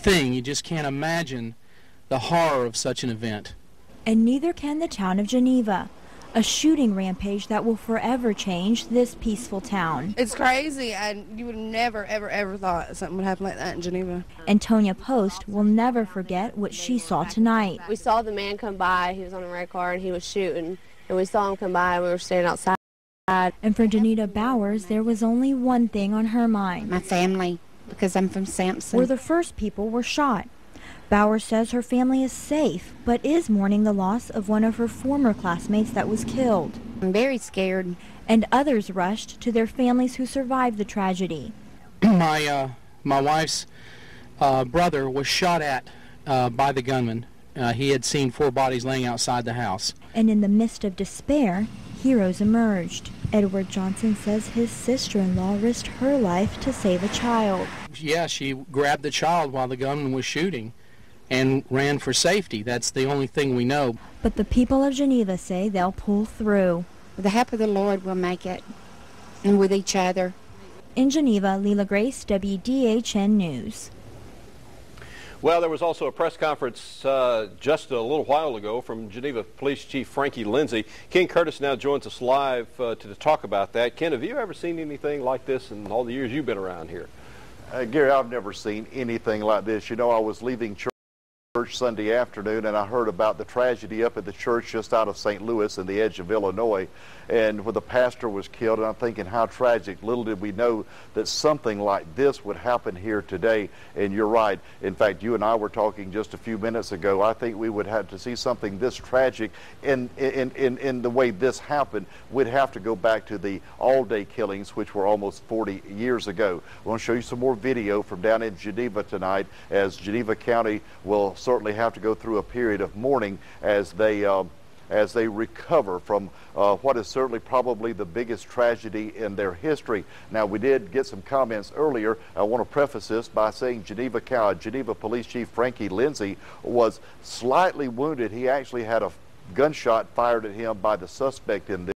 thing. You just can't imagine the horror of such an event. And neither can the town of Geneva, a shooting rampage that will forever change this peaceful town. It's crazy, and you would never, ever, ever thought something would happen like that in Geneva. Antonia Post will never forget what she saw tonight. We saw the man come by. He was on a red car and he was shooting, and we saw him come by and we were standing outside. And for Janita Bowers, there was only one thing on her mind. My family, because I'm from Sampson. Where the first people were shot. Bowers says her family is safe, but is mourning the loss of one of her former classmates that was killed. I'm very scared. And others rushed to their families who survived the tragedy. My wife's brother was shot at by the gunman. He had seen 4 bodies laying outside the house. And in the midst of despair, heroes emerged. Edward Johnson says his sister-in-law risked her life to save a child. Yeah, she grabbed the child while the gunman was shooting and ran for safety. That's the only thing we know. But the people of Geneva say they'll pull through. With the help of the Lord, we'll make it. And with each other. In Geneva, Leila Grace, WDHN News. Well, there was also a press conference just a little while ago from Geneva Police Chief Frankie Lindsay. Ken Curtis now joins us live to talk about that. Ken, have you ever seen anything like this in all the years you've been around here? Gary, I've never seen anything like this. You know, I was leaving church Sunday afternoon and I heard about the tragedy up at the church just out of St. Louis in the edge of Illinois, and where the pastor was killed, and I'm thinking how tragic. Little did we know that something like this would happen here today. And you're right. In fact, you and I were talking just a few minutes ago. I think we would have to see something this tragic in the way this happened. We'd have to go back to the all-day killings, which were almost 40 years ago. I want to show you some more video from down in Geneva tonight, as Geneva County will certainly have to go through a period of mourning as they recover from what is certainly probably the biggest tragedy in their history. Now, we did get some comments earlier. I want to preface this by saying Geneva Police Chief Frankie Lindsay was slightly wounded. He actually had a gunshot fired at him by the suspect in this.